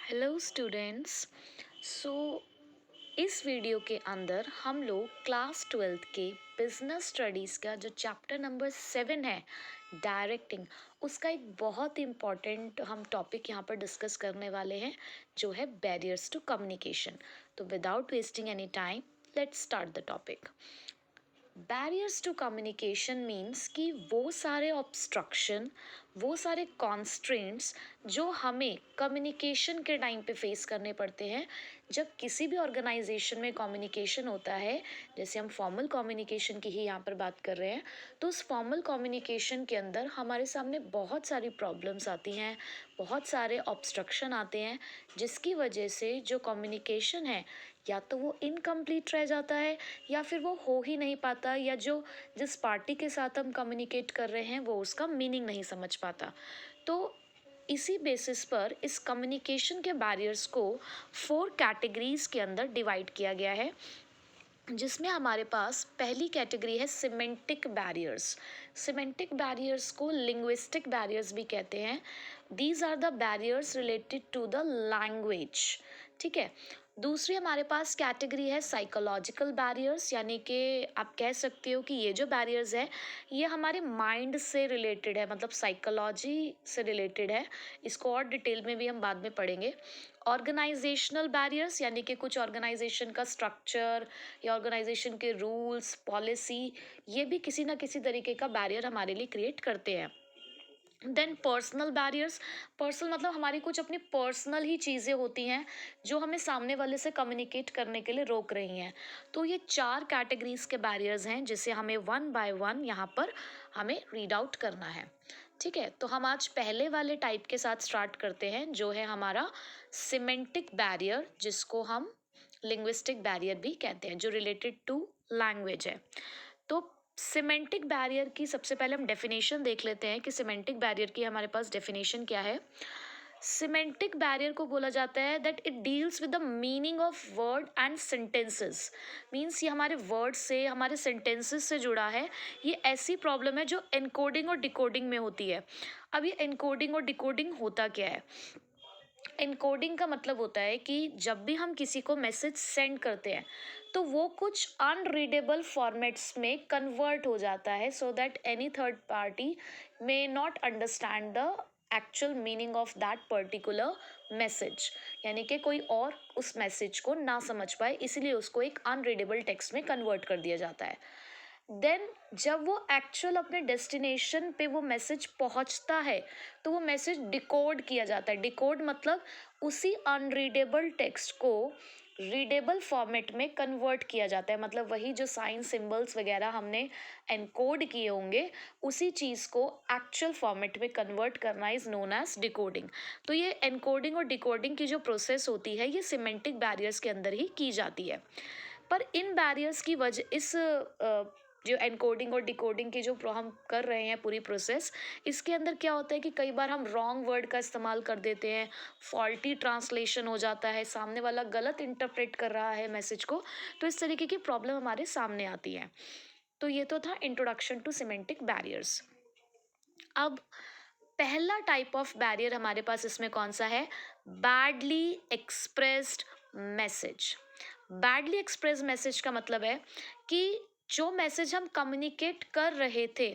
Hello students. सो इस video के अंदर हम लोग क्लास 12th के बिजनेस स्टडीज़ का जो चैप्टर नंबर 7 है, डायरेक्टिंग, उसका एक बहुत इम्पॉर्टेंट हम टॉपिक यहाँ पर डिस्कस करने वाले हैं, जो है बैरियर्स टू कम्युनिकेशन। तो without wasting any time, let's start the topic. Barriers to communication means कि वो सारे ऑब्स्ट्रक्शन, वो सारे कॉन्स्ट्रेंट्स जो हमें कम्युनिकेशन के टाइम पे फेस करने पड़ते हैं। जब किसी भी ऑर्गेनाइजेशन में कम्युनिकेशन होता है, जैसे हम फॉर्मल कम्युनिकेशन की ही यहाँ पर बात कर रहे हैं, तो उस फॉर्मल कम्युनिकेशन के अंदर हमारे सामने बहुत सारी प्रॉब्लम्स आती हैं, बहुत सारे ऑब्स्ट्रक्शन आते हैं, जिसकी वजह से जो कम्युनिकेशन है या तो वो इनकम्प्लीट रह जाता है, या फिर वो हो ही नहीं पाता, या जो जिस पार्टी के साथ हम कम्युनिकेट कर रहे हैं वो उसका मीनिंग नहीं समझ पाता। तो इसी बेसिस पर इस कम्युनिकेशन के बैरियर्स को 4 कैटेगरीज के अंदर डिवाइड किया गया है, जिसमें हमारे पास पहली कैटेगरी है सिमेंटिक बैरियर्स। सिमेंटिक बैरियर्स को लिंग्विस्टिक बैरियर्स भी कहते हैं। These are the barriers related to the language. ठीक है। दूसरी हमारे पास कैटेगरी है साइकोलॉजिकल बैरियर्स, यानी कि आप कह सकते हो कि ये जो बैरियर्स है ये हमारे माइंड से रिलेटेड है, मतलब साइकोलॉजी से रिलेटेड है। इसको और डिटेल में भी हम बाद में पढ़ेंगे। ऑर्गेनाइजेशनल बैरियर्स, यानी कि कुछ ऑर्गेनाइजेशन का स्ट्रक्चर या ऑर्गेनाइजेशन के रूल्स पॉलिसी, ये भी किसी ना किसी तरीके का बैरियर हमारे लिए क्रिएट करते हैं। Then personal barriers. पर्सनल मतलब हमारी कुछ अपनी पर्सनल ही चीज़ें होती हैं जो हमें सामने वाले से कम्युनिकेट करने के लिए रोक रही हैं। तो ये 4 कैटेगरीज के बैरियर्स हैं, जिसे हमें वन बाय वन यहाँ पर हमें रीड आउट करना है। ठीक है, तो हम आज पहले वाले टाइप के साथ स्टार्ट करते हैं, जो है हमारा सिमेंटिक बैरियर, जिसको हम लिंग्विस्टिक बैरियर भी कहते हैं, जो रिलेटेड टू लैंग्वेज है। तो सिमेंटिक बैरियर की सबसे पहले हम डेफिनेशन देख लेते हैं कि सिमेंटिक बैरियर की हमारे पास डेफिनेशन क्या है। सिमेंटिक बैरियर को बोला जाता है that it deals with the meaning of word and sentences. Means ये हमारे वर्ड से, हमारे सेंटेंसेस से जुड़ा है। ये ऐसी प्रॉब्लम है जो एनकोडिंग और डिकोडिंग में होती है। अब ये एनकोडिंग और डिकोडिंग होता क्या है? एनकोडिंग का मतलब होता है कि जब भी हम किसी को मैसेज सेंड करते हैं तो वो कुछ अनरीडेबल फॉर्मेट्स में कन्वर्ट हो जाता है, so that any third party may not understand the actual meaning of that particular message. यानी कि कोई और उस मैसेज को ना समझ पाए, इसीलिए उसको एक अनरीडेबल टेक्स्ट में कन्वर्ट कर दिया जाता है। देन जब वो एक्चुअल अपने डेस्टिनेशन पे वो मैसेज पहुंचता है, तो वो मैसेज डिकोड किया जाता है। डिकोड मतलब उसी अनरीडेबल टेक्स्ट को रीडेबल फॉर्मेट में कन्वर्ट किया जाता है, मतलब वही जो साइन सिंबल्स वगैरह हमने एनकोड किए होंगे, उसी चीज़ को एक्चुअल फॉर्मेट में कन्वर्ट करना इज़ नोन एज डिकोडिंग। तो ये एनकोडिंग और डिकोडिंग की जो प्रोसेस होती है, ये सिमेंटिक बैरियर्स के अंदर ही की जाती है। पर इन बैरियर्स की वजह, इस जो एनकोडिंग और डिकोडिंग की जो हम कर रहे हैं पूरी प्रोसेस, इसके अंदर क्या होता है कि कई बार हम रॉन्ग वर्ड का इस्तेमाल कर देते हैं, फॉल्टी ट्रांसलेशन हो जाता है, सामने वाला गलत इंटरप्रेट कर रहा है मैसेज को। तो इस तरीके की प्रॉब्लम हमारे सामने आती है। तो ये तो था इंट्रोडक्शन टू सिमेंटिक बैरियर्स। अब पहला टाइप ऑफ बैरियर हमारे पास इसमें कौन सा है? Badly expressed message. Badly express message का मतलब है कि जो मैसेज हम कम्युनिकेट कर रहे थे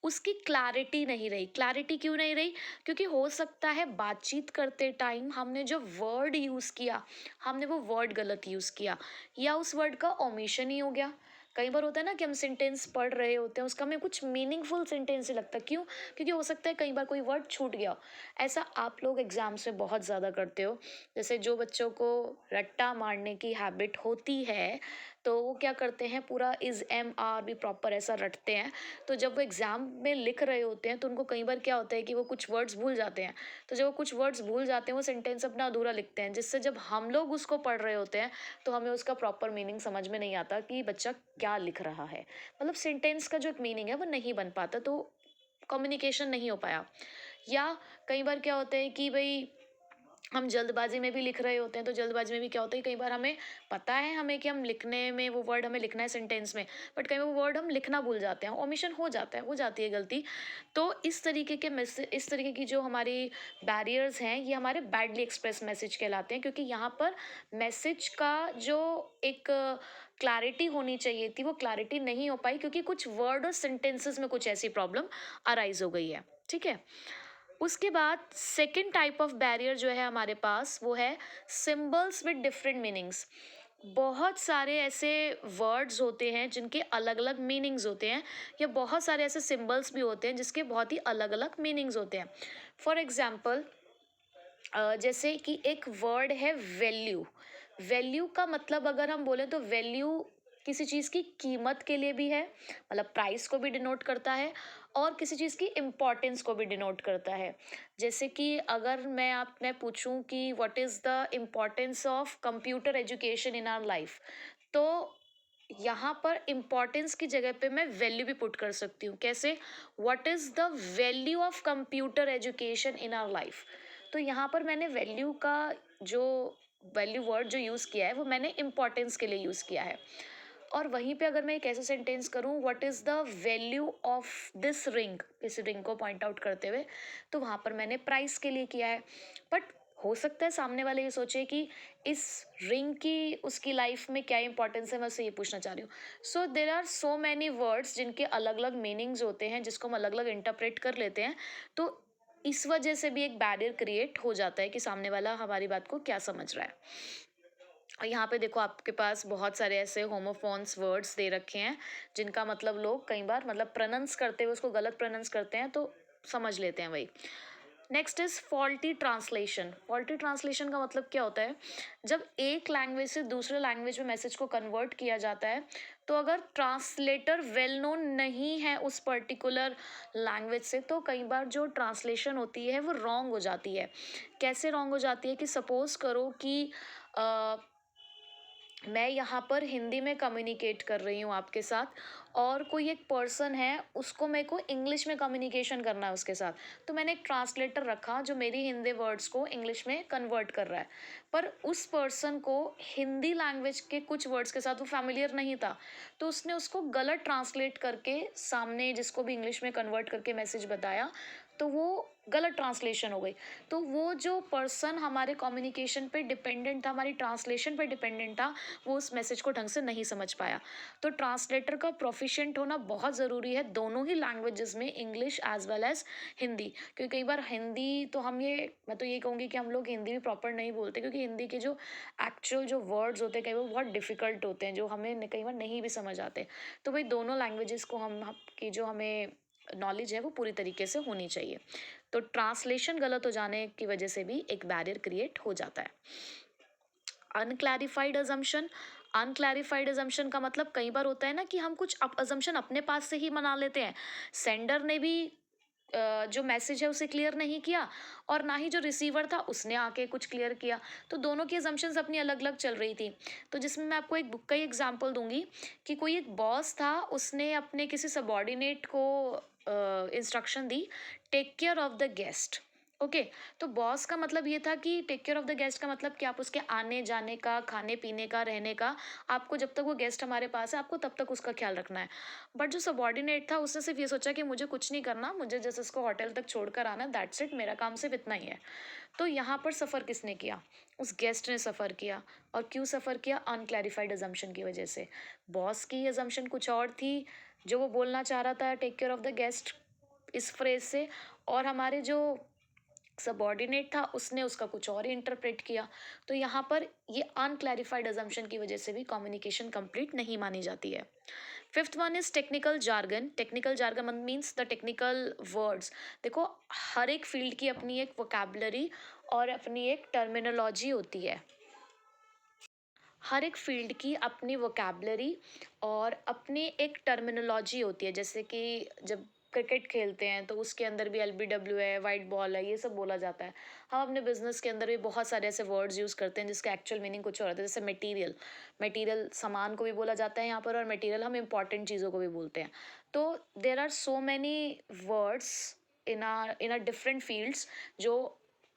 उसकी क्लैरिटी नहीं रही। क्लैरिटी क्यों नहीं रही? क्योंकि हो सकता है बातचीत करते टाइम हमने जो वर्ड यूज़ किया, हमने वो वर्ड गलत यूज़ किया, या उस वर्ड का ओमिशन ही हो गया। कई बार होता है ना कि हम सेंटेंस पढ़ रहे होते हैं, उसका हमें कुछ मीनिंगफुल सेंटेंस ही लगता है। क्यों? क्योंकि हो सकता है कई बार कोई वर्ड छूट गया हो। ऐसा आप लोग एग्जाम्स में बहुत ज़्यादा करते हो। जैसे जो बच्चों को रट्टा मारने की हैबिट होती है, तो वो क्या करते हैं, पूरा इज़ एम आर भी प्रॉपर ऐसा रटते हैं। तो जब वो एग्ज़ाम में लिख रहे होते हैं तो उनको कई बार क्या होता है कि वो कुछ वर्ड्स भूल जाते हैं। तो जब वो कुछ वर्ड्स भूल जाते हैं, वो सेंटेंस अपना अधूरा लिखते हैं, जिससे जब हम लोग उसको पढ़ रहे होते हैं तो हमें उसका प्रॉपर मीनिंग समझ में नहीं आता कि बच्चा क्या लिख रहा है। मतलब सेंटेंस का जो एक मीनिंग है वो नहीं बन पाता, तो कम्युनिकेशन नहीं हो पाया। या कई बार क्या होता है कि भाई हम जल्दबाजी में भी लिख रहे होते हैं, तो जल्दबाजी में भी क्या होता है, कई बार हमें पता है हमें कि हम लिखने में वो वर्ड हमें लिखना है सेंटेंस में, बट कई बार वो वर्ड हम लिखना भूल जाते हैं, ओमिशन हो जाता है, हो जाती है गलती। तो इस तरीके के मैसेज, इस तरीके की जो हमारी बैरियर्स हैं, ये हमारे बैडली एक्सप्रेस मैसेज कहलाते हैं, क्योंकि यहाँ पर मैसेज का जो एक क्लैरिटी होनी चाहिए थी, वो क्लैरिटी नहीं हो पाई, क्योंकि कुछ वर्ड और सेंटेंसेस में कुछ ऐसी प्रॉब्लम अराइज हो गई है। ठीक है। उसके बाद सेकंड टाइप ऑफ बैरियर जो है हमारे पास, वो है सिंबल्स विद डिफरेंट मीनिंग्स। बहुत सारे ऐसे वर्ड्स होते हैं जिनके अलग अलग मीनिंग्स होते हैं, या बहुत सारे ऐसे सिंबल्स भी होते हैं जिसके बहुत ही अलग अलग मीनिंग्स होते हैं। फॉर एग्जाम्पल, जैसे कि एक वर्ड है वैल्यू। वैल्यू का मतलब अगर हम बोले तो वैल्यू किसी चीज़ की कीमत के लिए भी है, मतलब प्राइस को भी डिनोट करता है, और किसी चीज़ की इम्पोर्टेंस को भी डिनोट करता है। जैसे कि अगर मैं पूछूं कि what is the importance of computer education in our life, तो यहाँ पर इम्पोर्टेंस की जगह पे मैं वैल्यू भी पुट कर सकती हूँ। कैसे? What is the value of computer education in our life. तो यहाँ पर मैंने वैल्यू का जो वैल्यू वर्ड जो यूज़ किया है, वो मैंने इम्पोर्टेंस के लिए यूज़ किया है। और वहीं पे अगर मैं एक ऐसा सेंटेंस करूँ, what is the value of this ring, इस रिंग को पॉइंट आउट करते हुए, तो वहाँ पर मैंने प्राइस के लिए किया है। बट हो सकता है सामने वाले ये सोचे कि इस रिंग की उसकी लाइफ में क्या इंपॉर्टेंस है, मैं उससे ये पूछना चाह रही हूँ। So there are so many words जिनके अलग अलग मीनिंग्स होते हैं, जिसको हम अलग अलग इंटरप्रेट कर लेते हैं। तो इस वजह से भी एक बैरियर क्रिएट हो जाता है कि सामने वाला हमारी बात को क्या समझ रहा है। और यहाँ पे देखो, आपके पास बहुत सारे ऐसे होमोफोन्स वर्ड्स दे रखे हैं जिनका मतलब लोग कई बार मतलब प्रोनाउंस करते हुए उसको गलत प्रोनाउंस करते हैं, तो समझ लेते हैं वही। Next is faulty translation. Faulty translation का मतलब क्या होता है? जब एक लैंग्वेज से दूसरे लैंग्वेज में मैसेज को कन्वर्ट किया जाता है, तो अगर ट्रांसलेटर वेल नोन नहीं है उस पर्टिकुलर लैंग्वेज से, तो कई बार जो ट्रांसलेशन होती है वो रॉन्ग हो जाती है। कैसे रॉन्ग हो जाती है? कि सपोज करो कि मैं यहाँ पर हिंदी में कम्युनिकेट कर रही हूँ आपके साथ, और कोई एक पर्सन है, उसको मेरे को इंग्लिश में कम्युनिकेशन करना है उसके साथ। तो मैंने एक ट्रांसलेटर रखा जो मेरी हिंदी वर्ड्स को इंग्लिश में कन्वर्ट कर रहा है, पर उस पर्सन को हिंदी लैंग्वेज के कुछ वर्ड्स के साथ वो फैमिलियर नहीं था, तो उसने उसको गलत ट्रांसलेट करके सामने जिसको भी इंग्लिश में कन्वर्ट करके मैसेज बताया, तो वो गलत ट्रांसलेशन हो गई। तो वो जो पर्सन हमारे कम्युनिकेशन पे डिपेंडेंट था, हमारी ट्रांसलेशन पे डिपेंडेंट था, वो उस मैसेज को ढंग से नहीं समझ पाया। तो ट्रांसलेटर का प्रोफिशिएंट होना बहुत ज़रूरी है दोनों ही लैंग्वेजेस में, English as well as Hindi. क्योंकि कई बार हिंदी तो मैं तो ये कहूँगी कि हम लोग हिंदी भी प्रॉपर नहीं बोलते, क्योंकि हिंदी के जो एक्चुअल जो वर्ड्स होते हैं कई बार बहुत डिफ़िकल्ट होते हैं, जो हमें कई बार नहीं भी समझ आते। तो भाई दोनों लैंग्वेजेस को की जो हमें नॉलेज है वो पूरी तरीके से होनी चाहिए। तो ट्रांसलेशन गलत हो जाने की वजह से भी एक बैरियर क्रिएट हो जाता है। Unclarified assumption. अनक्लैरिफाइड अजम्पशन का मतलब कई बार होता है ना कि हम कुछ अजम्पशन अपने पास से ही बना लेते हैं। सेंडर ने भी जो मैसेज है उसे क्लियर नहीं किया, और ना ही जो रिसीवर था उसने आके कुछ क्लियर किया। तो दोनों की अजम्पशंस अपनी अलग अलग चल रही थी। तो जिसमें मैं आपको एक बुक का ही एग्जांपल दूंगी कि कोई एक बॉस था, उसने अपने किसी सबॉर्डिनेट को इंस्ट्रक्शन दी, take care of the guest. Okay. तो बॉस का मतलब ये था कि take care of the guest का मतलब कि आप उसके आने जाने का, खाने पीने का, रहने का, आपको जब तक वो गेस्ट हमारे पास है आपको तब तक उसका ख्याल रखना है। बट जो सबॉर्डिनेट था उसने सिर्फ ये सोचा कि मुझे कुछ नहीं करना, मुझे जैसे इसको होटल तक छोड़कर आना, दैट्स इट, मेरा काम सिर्फ इतना ही है। तो यहाँ पर सफ़र किसने किया? उस गेस्ट ने सफ़र किया। और क्यों सफ़र किया? अनक्लैरिफाइड अजम्पशन की वजह से। बॉस की अजम्पशन कुछ और थी, जो वो बोलना चाह रहा था take care of the guest इस फ्रेज से, और हमारे जो सबॉर्डिनेट था उसने उसका कुछ और ही इंटरप्रेट किया। तो यहाँ पर ये अनक्लैरिफाइड अजम्पशन की वजह से भी कम्युनिकेशन कंप्लीट नहीं मानी जाती है। Fifth one is technical jargon. Technical jargon means the technical words. देखो, हर एक फील्ड की अपनी एक वोकैबुलरी और अपनी एक टर्मिनोलॉजी होती है। हर एक फील्ड की अपनी वोकैबुलरी और अपनी एक टर्मिनोलॉजी होती है। जैसे कि जब क्रिकेट खेलते हैं तो उसके अंदर भी एलबीडब्ल्यू है, वाइट बॉल है, ये सब बोला जाता है। हम अपने बिजनेस के अंदर भी बहुत सारे ऐसे वर्ड्स यूज़ करते हैं जिसका एक्चुअल मीनिंग कुछ और होता है। जैसे मटेरियल, मटेरियल सामान को भी बोला जाता है यहाँ पर, और मटेरियल हम इम्पॉर्टेंट चीज़ों को भी बोलते हैं। तो there are so many words in our different fields जो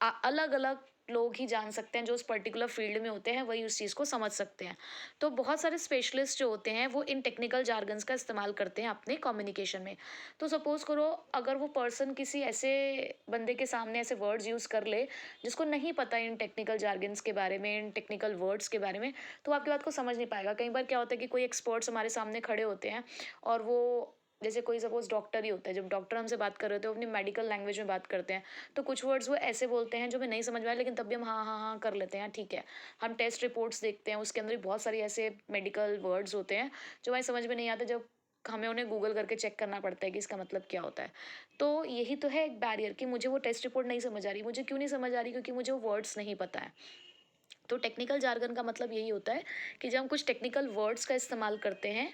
अलग अलग लोग ही जान सकते हैं, जो उस पर्टिकुलर फील्ड में होते हैं वही उस चीज़ को समझ सकते हैं। तो बहुत सारे स्पेशलिस्ट जो होते हैं वो इन टेक्निकल जार्गन्स का इस्तेमाल करते हैं अपने कम्युनिकेशन में। तो सपोज़ करो अगर वो पर्सन किसी ऐसे बंदे के सामने ऐसे वर्ड्स यूज़ कर ले जिसको नहीं पता इन टेक्निकल जार्गन्स के बारे में, इन टेक्निकल वर्ड्स के बारे में, तो वो आपकी बात को समझ नहीं पाएगा। कई बार क्या होता है कि कोई एक्सपर्ट्स हमारे सामने खड़े होते हैं और वो जैसे कोई सपोज़ डॉक्टर ही होता है, जब डॉक्टर हमसे बात कर रहे होते हैं वो अपनी मेडिकल लैंग्वेज में बात करते हैं, तो कुछ वर्ड्स वो ऐसे बोलते हैं जो हमें नहीं समझ में आए, लेकिन तब भी हम हाँ, हाँ, हाँ कर लेते हैं, ठीक है। हम टेस्ट रिपोर्ट्स देखते हैं, उसके अंदर भी बहुत सारी ऐसे मेडिकल वर्ड्स होते हैं जो हमें समझ में नहीं आते, जब हमें उन्हें गूगल करके चेक करना पड़ता है कि इसका मतलब क्या होता है। तो यही तो है एक बैरियर कि मुझे वो टेस्ट रिपोर्ट नहीं समझ आ रही। मुझे क्यों नहीं समझ आ रही? क्योंकि मुझे वो वर्ड्स नहीं पता है। तो टेक्निकल जार्गन का मतलब यही होता है कि जब हम कुछ टेक्निकल वर्ड्स का इस्तेमाल करते हैं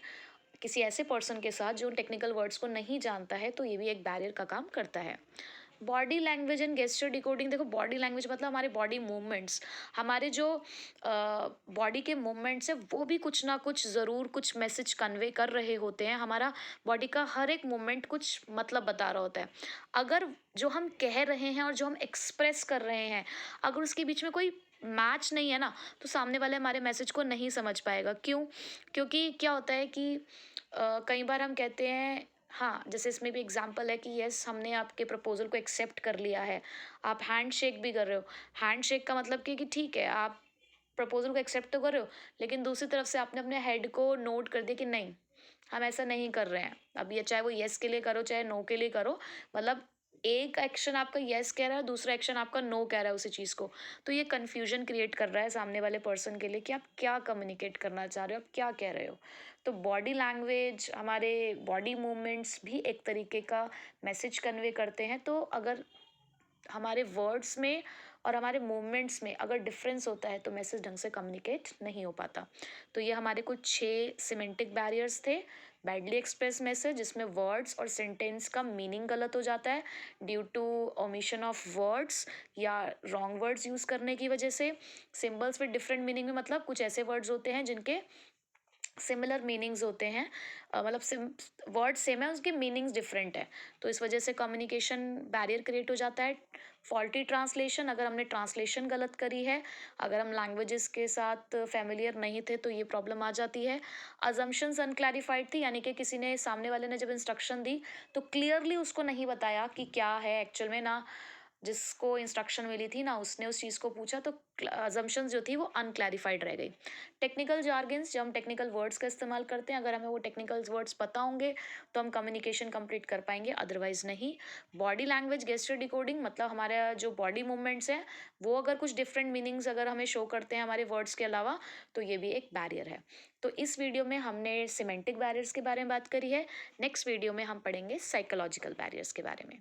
किसी ऐसे पर्सन के साथ जो उन टेक्निकल वर्ड्स को नहीं जानता है, तो ये भी एक बैरियर का काम करता है। Body language and gesture decoding, देखो बॉडी लैंग्वेज मतलब हमारे बॉडी मूवमेंट्स, हमारे जो बॉडी के मूवमेंट्स है वो भी कुछ ना कुछ ज़रूर कुछ मैसेज कन्वे कर रहे होते हैं। हमारा बॉडी का हर एक मूवमेंट कुछ मतलब बता रहा होता है। अगर जो हम कह रहे हैं और जो हम एक्सप्रेस कर रहे हैं, अगर उसके बीच में कोई मैच नहीं है ना, तो सामने वाले हमारे मैसेज को नहीं समझ पाएगा। क्यों? क्योंकि क्या होता है कि कई बार हम कहते हैं, हाँ, जैसे इसमें भी एग्जांपल है कि यस हमने आपके प्रपोज़ल को एक्सेप्ट कर लिया है। आप हैंडशेक भी कर रहे हो। हैंडशेक का मतलब कि ठीक है, आप प्रपोज़ल को एक्सेप्ट तो कर रहे हो, लेकिन दूसरी तरफ से आपने अपने हेड को नोट कर दिया कि नहीं, हम ऐसा नहीं कर रहे हैं। अब ये चाहे वो यस के लिए करो, चाहे नो के लिए करो, मतलब एक एक्शन आपका यस कह रहा है, दूसरा एक्शन आपका नो कह रहा है उसी चीज़ को। तो ये कन्फ्यूजन क्रिएट कर रहा है सामने वाले पर्सन के लिए कि आप क्या कम्युनिकेट करना चाह रहे हो, आप क्या कह रहे हो। तो बॉडी लैंग्वेज, हमारे बॉडी मूवमेंट्स भी एक तरीके का मैसेज कन्वे करते हैं। तो अगर हमारे वर्ड्स में और हमारे मूवमेंट्स में अगर डिफरेंस होता है तो मैसेज ढंग से कम्युनिकेट नहीं हो पाता। तो ये हमारे कुछ 6 सिमेंटिक बैरियर्स थे। बैडली एक्सप्रेस मैसेज, जिसमें वर्ड्स और सेंटेंस का मीनिंग गलत हो जाता है due to omission of words या रॉन्ग वर्ड्स यूज़ करने की वजह से। सिंबल्स विद डिफरेंट मीनिंग में मतलब कुछ ऐसे वर्ड्स होते हैं जिनके सिमिलर मीनिंग्स होते हैं, मतलब वर्ड सेम है, उसके मीनिंग्स डिफरेंट है, तो इस वजह से कम्युनिकेशन बैरियर क्रिएट हो जाता है। फॉल्टी ट्रांसलेशन, अगर हमने ट्रांसलेशन गलत करी है, अगर हम लैंग्वेजेस के साथ फैमिलियर नहीं थे तो ये प्रॉब्लम आ जाती है। अजम्पशंस अनक्लैरिफाइड थी, यानी कि किसी ने, सामने वाले ने जब इंस्ट्रक्शन दी तो क्लियरली उसको नहीं बताया कि क्या है एक्चुअल में, ना जिसको इंस्ट्रक्शन मिली थी ना उसने उस चीज़ को पूछा, तो अजम्पशंस जो थी वो अनक्लैरिफाइड रह गई। टेक्निकल जार्गन्स, जब हम टेक्निकल वर्ड्स का इस्तेमाल करते हैं, अगर हमें वो टेक्निकल वर्ड्स पता होंगे तो हम कम्युनिकेशन कंप्लीट कर पाएंगे, अदरवाइज नहीं। बॉडी लैंग्वेज गेस्चर डिकोडिंग, मतलब हमारा जो बॉडी मूवमेंट्स हैं वो अगर कुछ डिफरेंट मीनिंग्स अगर हमें शो करते हैं हमारे वर्ड्स के अलावा, तो ये भी एक बैरियर है। तो इस वीडियो में हमने सिमेंटिक बैरियर्स के बारे में बात करी है। नेक्स्ट वीडियो में हम पढ़ेंगे साइकोलॉजिकल बैरियर्स के बारे में।